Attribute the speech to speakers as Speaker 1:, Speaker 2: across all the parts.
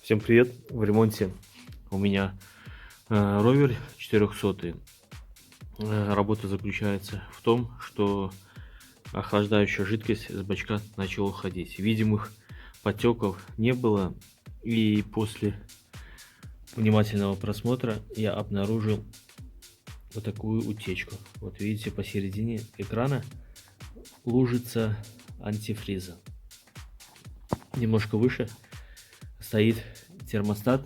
Speaker 1: Всем привет! В ремонте у меня ровер 400. Работа заключается в том, что охлаждающая жидкость с бачка начала уходить. Видимых потеков не было, и после внимательного просмотра я обнаружил вот такую утечку. Вот видите, посередине экрана лужица антифриза. Немножко выше стоит термостат.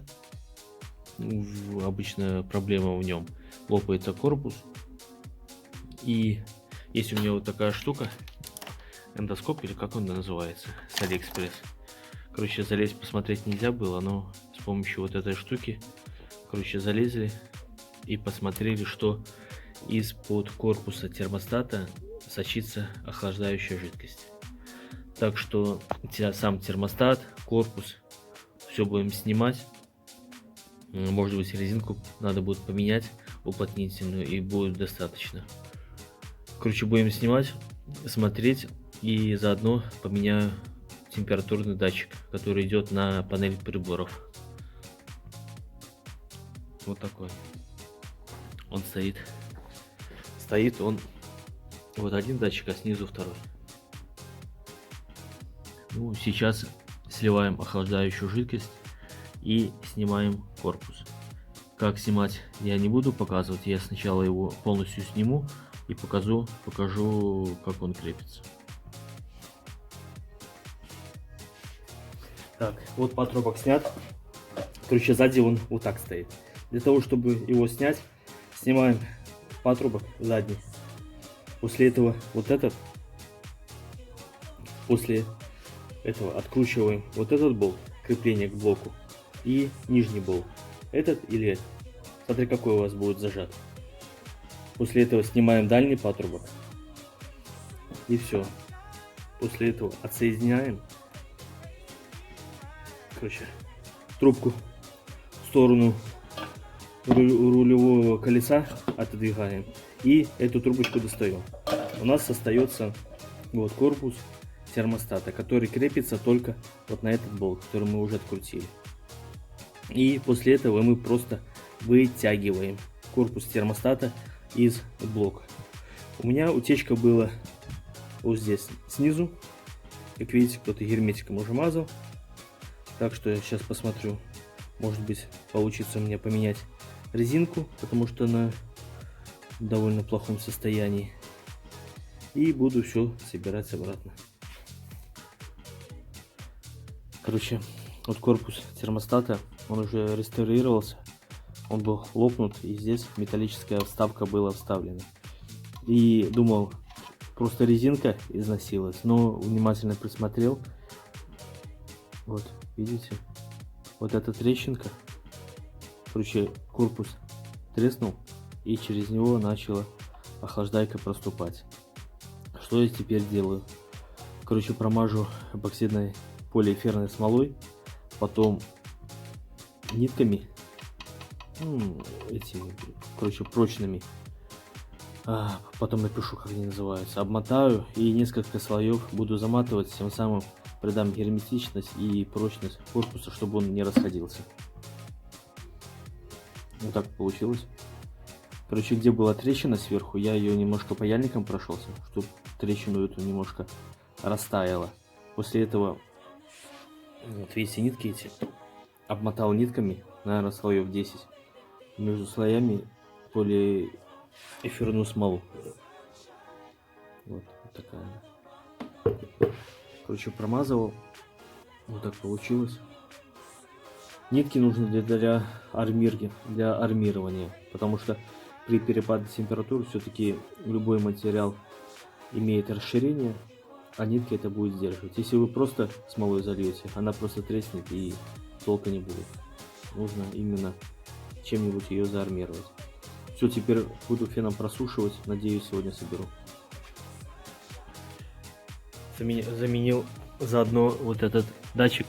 Speaker 1: Обычная проблема в нем: лопается корпус. И есть у меня вот такая штука, эндоскоп, или как он называется, с Алиэкспресс. Короче, залезть посмотреть нельзя было, но с помощью вот этой штуки, короче, залезли и посмотрели, что из-под корпуса термостата сочится охлаждающая жидкость. Так что сам термостат, корпус, все будем снимать. Может быть, резинку надо будет поменять, уплотнительную, и будет достаточно. Короче, будем снимать, смотреть, и заодно поменяю температурный датчик, который идет на панель приборов. Вот такой он стоит. Стоит он вот один датчик, а снизу второй. Ну, сейчас сливаем охлаждающую жидкость и снимаем корпус. Как снимать я не буду показывать, я сначала его полностью сниму и покажу, как он крепится. Так, вот патрубок снят. Короче, сзади он вот так стоит. Для того, чтобы его снять, снимаем патрубок задний. После этого после этого откручиваем вот этот болт крепления к блоку и нижний болт. Этот или этот, смотри, какой у вас будет зажат. После этого снимаем дальний патрубок. И все. После этого отсоединяем, короче, трубку в сторону рулевого колеса отодвигаем. И эту трубочку достаем. У нас остается вот корпус термостата, который крепится только вот на этот болт, который мы уже открутили. И после этого мы просто вытягиваем корпус термостата из блока. У меня утечка была вот здесь снизу. Как видите, кто-то герметиком уже мазал. Так что я сейчас посмотрю, может быть, получится у меня поменять резинку, потому что она в довольно плохом состоянии. И буду все собирать обратно. Короче, вот корпус термостата, он уже реставрировался. Он был лопнут, и здесь металлическая вставка была вставлена. И думал, просто резинка износилась, но внимательно присмотрел. Вот, видите? Вот эта трещинка. Короче, корпус треснул, и через него начала охлаждайка проступать. Что я теперь делаю? Короче, промажу эпоксидной полиэфирной смолой, потом нитками, этими, короче, прочными, потом напишу, как они называются, обмотаю и несколько слоев буду заматывать, тем самым придам герметичность и прочность корпуса, чтобы он не расходился. Вот так получилось. Короче, где была трещина сверху, я ее немножко паяльником прошелся, чтобы трещину эту немножко растаяла. После этого, вот видите, нитки эти, обмотал нитками, наверное, слоев 10. Между слоями полиэфирную смолу. Вот такая. Короче, промазывал. Вот так получилось. Нитки нужны для армирки, для армирования, потому что при перепаде температур все-таки любой материал имеет расширение, а нитки это будет сдерживать. Если вы просто смолой зальете, она просто треснет и толка не будет. Нужно именно чем-нибудь ее заармировать. Все, теперь буду феном просушивать. Надеюсь, сегодня соберу. Заменил заодно вот этот датчик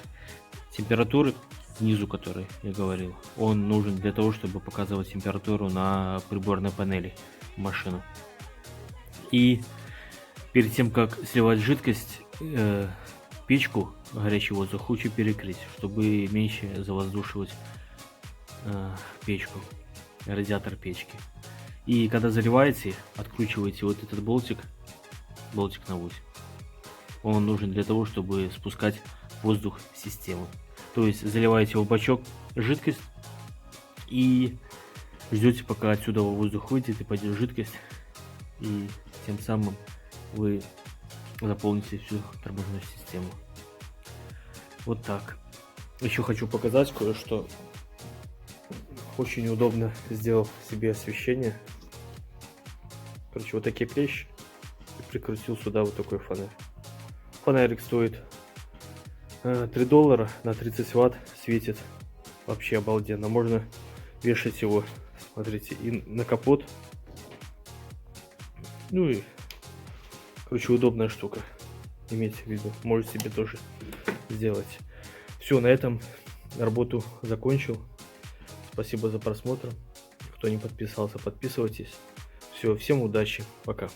Speaker 1: температуры снизу, который я говорил. Он нужен для того, чтобы показывать температуру на приборной панели машины. И перед тем, как сливать жидкость, печку горячий воздух лучше перекрыть, чтобы меньше завоздушивать печку, радиатор печки. И когда заливаете, откручиваете вот этот болтик на 8. Он нужен для того, чтобы спускать воздух в систему. То есть заливаете в бачок жидкость и ждете, пока отсюда воздух выйдет и пойдет жидкость, и тем самым вы заполните всю тормозную систему. Вот так. Еще хочу показать кое-что. Очень удобно сделал себе освещение. Короче, вот такие клещи. И прикрутил сюда вот такой фонарь. Фонарик стоит $3 на 30 ватт, светит вообще обалденно. Можно вешать его, смотрите, и на капот. Ну и, короче, удобная штука. Имейте в виду, можете себе тоже сделать. Все, на этом работу закончил. Спасибо за просмотр. Кто не подписался, подписывайтесь. Все, всем удачи, пока.